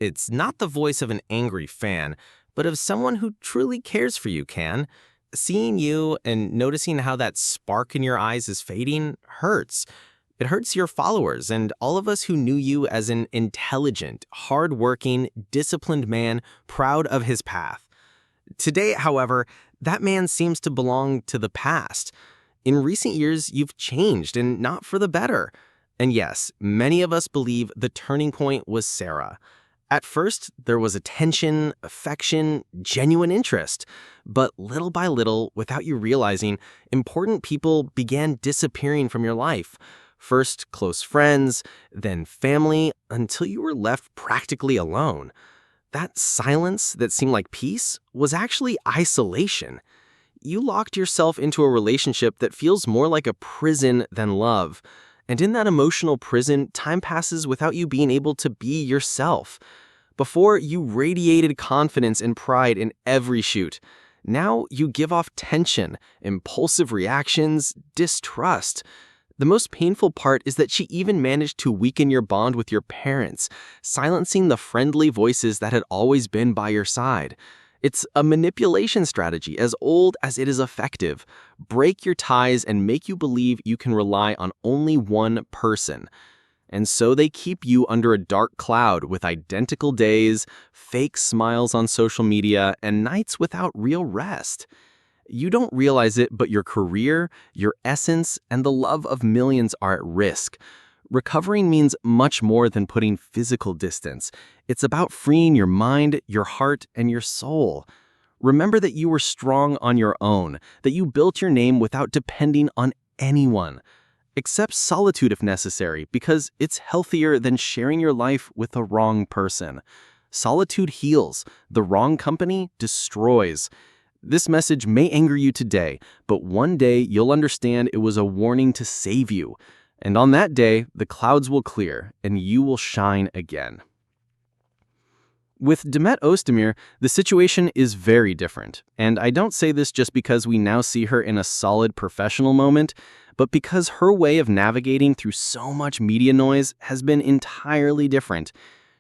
It's not the voice of an angry fan, but of someone who truly cares for you, Can. Seeing you and noticing how that spark in your eyes is fading hurts. It hurts your followers and all of us who knew you as an intelligent, hardworking, disciplined man proud of his path. Today, however, that man seems to belong to the past. In recent years, you've changed, and not for the better. And yes, many of us believe the turning point was Sarah. At first, there was attention, affection, genuine interest. But little by little, without you realizing, important people began disappearing from your life. First, close friends, then family, until you were left practically alone. That silence that seemed like peace was actually isolation. You locked yourself into a relationship that feels more like a prison than love. And in that emotional prison, time passes without you being able to be yourself. Before, you radiated confidence and pride in every shoot. Now you give off tension, impulsive reactions, distrust. The most painful part is that she even managed to weaken your bond with your parents, silencing the friendly voices that had always been by your side. It's a manipulation strategy as old as it is effective. Break your ties and make you believe you can rely on only one person. And so they keep you under a dark cloud with identical days, fake smiles on social media, and nights without real rest. You don't realize it, but your career, your essence, and the love of millions are at risk. Recovering means much more than putting physical distance. It's about freeing your mind, your heart, and your soul. Remember that you were strong on your own, that you built your name without depending on anyone. Accept solitude if necessary, because it's healthier than sharing your life with the wrong person. Solitude heals, the wrong company destroys. This message may anger you today, but one day you'll understand it was a warning to save you. And on that day, the clouds will clear and you will shine again. With Demet Özdemir, the situation is very different. And I don't say this just because we now see her in a solid professional moment, but because her way of navigating through so much media noise has been entirely different.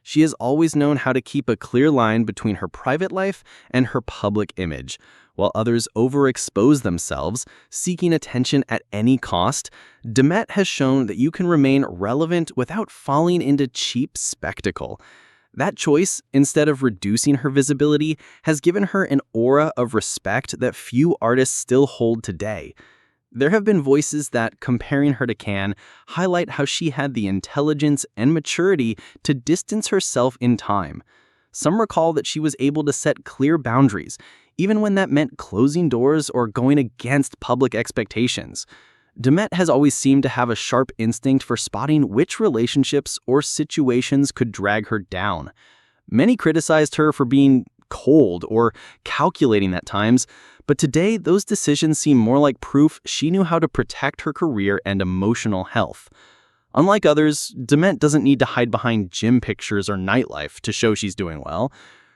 She has always known how to keep a clear line between her private life and her public image. While others overexpose themselves, seeking attention at any cost, Demet has shown that you can remain relevant without falling into cheap spectacle. That choice, instead of reducing her visibility, has given her an aura of respect that few artists still hold today. There have been voices that, comparing her to Can, highlight how she had the intelligence and maturity to distance herself in time. Some recall that she was able to set clear boundaries, even when that meant closing doors or going against public expectations. Demet has always seemed to have a sharp instinct for spotting which relationships or situations could drag her down. Many criticized her for being cold or calculating at times, but today those decisions seem more like proof she knew how to protect her career and emotional health. Unlike others, Demet doesn't need to hide behind gym pictures or nightlife to show she's doing well.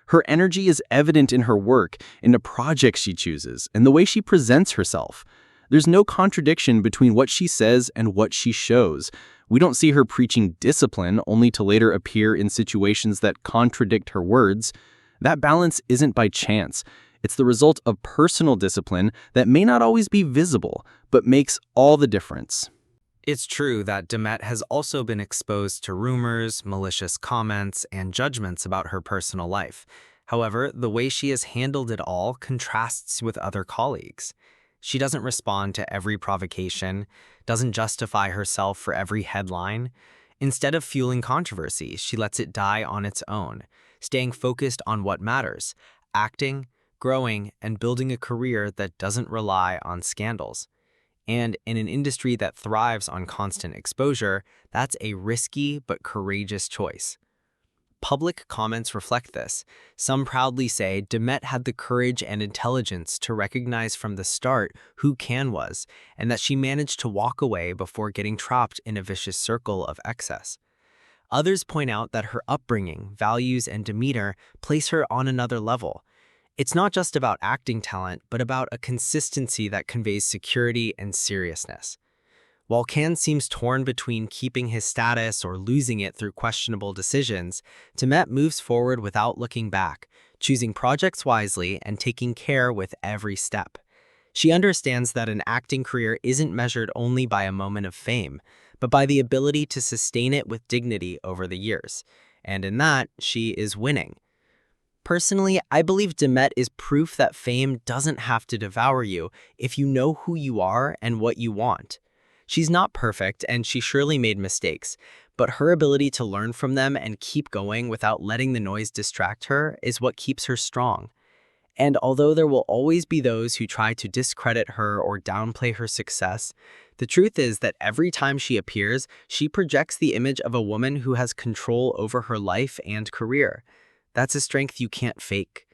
Her energy is evident in her work, in the projects she chooses, and the way she presents herself. There's no contradiction between what she says and what she shows. We don't see her preaching discipline only to later appear in situations that contradict her words. That balance isn't by chance. It's the result of personal discipline that may not always be visible, but makes all the difference. It's true that Demet has also been exposed to rumors, malicious comments, and judgments about her personal life. However, the way she has handled it all contrasts with other colleagues. She doesn't respond to every provocation, doesn't justify herself for every headline. Instead of fueling controversy, she lets it die on its own, staying focused on what matters, acting, growing, and building a career that doesn't rely on scandals. And in an industry that thrives on constant exposure, that's a risky but courageous choice. Public comments reflect this. Some proudly say Demet had the courage and intelligence to recognize from the start who Can was, and that she managed to walk away before getting trapped in a vicious circle of excess. Others point out that her upbringing, values, and demeanor place her on another level. It's not just about acting talent, but about a consistency that conveys security and seriousness. While Can seems torn between keeping his status or losing it through questionable decisions, Demet moves forward without looking back, choosing projects wisely and taking care with every step. She understands that an acting career isn't measured only by a moment of fame, but by the ability to sustain it with dignity over the years. And in that, she is winning. Personally, I believe Demet is proof that fame doesn't have to devour you if you know who you are and what you want. She's not perfect, and she surely made mistakes, but her ability to learn from them and keep going without letting the noise distract her is what keeps her strong. And although there will always be those who try to discredit her or downplay her success, the truth is that every time she appears, she projects the image of a woman who has control over her life and career. That's a strength you can't fake.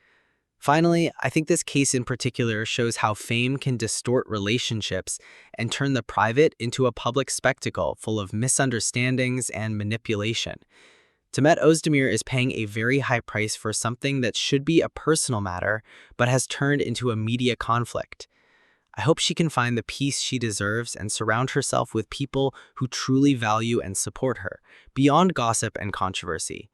Finally, I think this case in particular shows how fame can distort relationships and turn the private into a public spectacle full of misunderstandings and manipulation. Demet Özdemir is paying a very high price for something that should be a personal matter, but has turned into a media conflict. I hope she can find the peace she deserves and surround herself with people who truly value and support her, beyond gossip and controversy.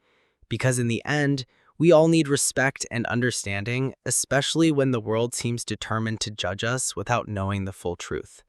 Because in the end, we all need respect and understanding, especially when the world seems determined to judge us without knowing the full truth.